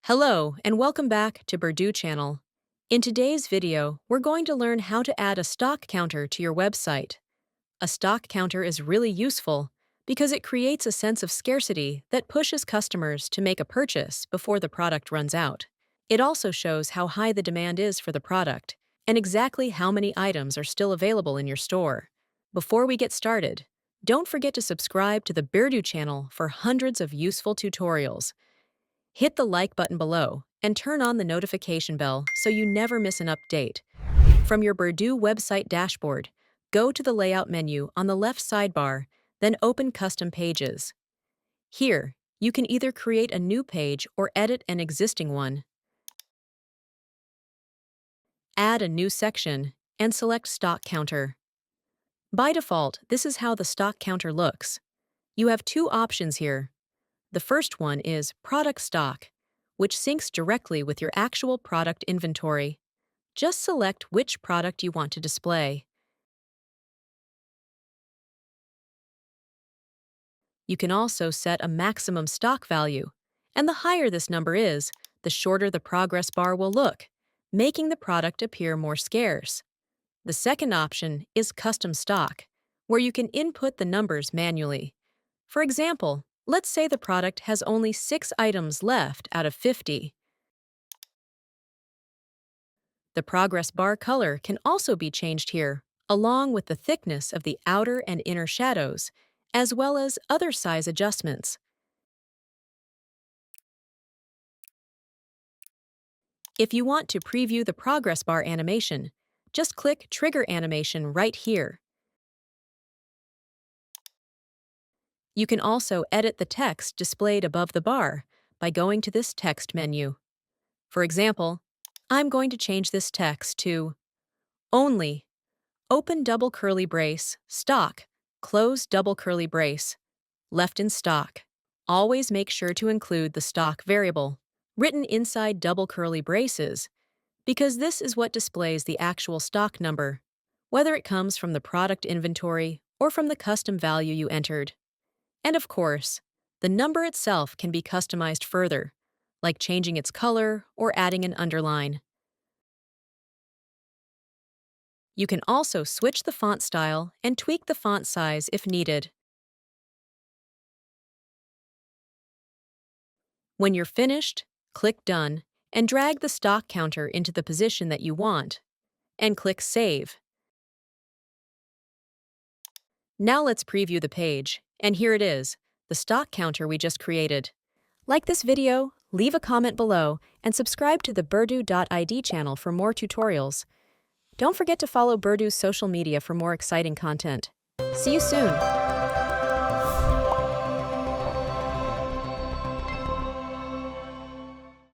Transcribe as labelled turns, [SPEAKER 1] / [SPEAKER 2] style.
[SPEAKER 1] Hello, and welcome back to Purdue Channel. In today's video, we're going to learn how to add a stock counter to your website. A stock counter is really useful because it creates a sense of scarcity that pushes customers to make a purchase before the product runs out. It also shows how high the demand is for the product and exactly how many items are still available in your store. Before we get started, don't forget to subscribe to the Purdue Channel for hundreds of useful tutorials. Hit the like button below and turn on the notification bell so you never miss an update. From your Purdue website dashboard, go to the Layout menu on the left sidebar, then open Custom Pages. Here, you can either create a new page or edit an existing one. Add a new section and select Stock Counter. By default, this is how the stock counter looks. You have two options here. The first one is Product Stock, which syncs directly with your actual product inventory. Just select which product you want to display. You can also set a maximum stock value, and the higher this number is, the shorter the progress bar will look, making the product appear more scarce. The second option is Custom Stock, where you can input the numbers manually. For example, let's say the product has only 6 items left out of 50. The progress bar color can also be changed here, along with the thickness of the outer and inner shadows, as well as other size adjustments. If you want to preview the progress bar animation, just click Trigger Animation right here. You can also edit the text displayed above the bar by going to this text menu. For example, I'm going to change this text to only open double curly brace, stock, close double curly brace, left in stock. Always make sure to include the stock variable, written inside double curly braces, because this is what displays the actual stock number, whether it comes from the product inventory or from the custom value you entered. And of course, the number itself can be customized further, like changing its color or adding an underline. You can also switch the font style and tweak the font size if needed. When you're finished, click Done and drag the stock counter into the position that you want, and click Save. Now let's preview the page, and here it is, the stock counter we just created. Like this video, leave a comment below, and subscribe to the Purdue.id channel for more tutorials. Don't forget to follow Purdue's social media for more exciting content. See you soon!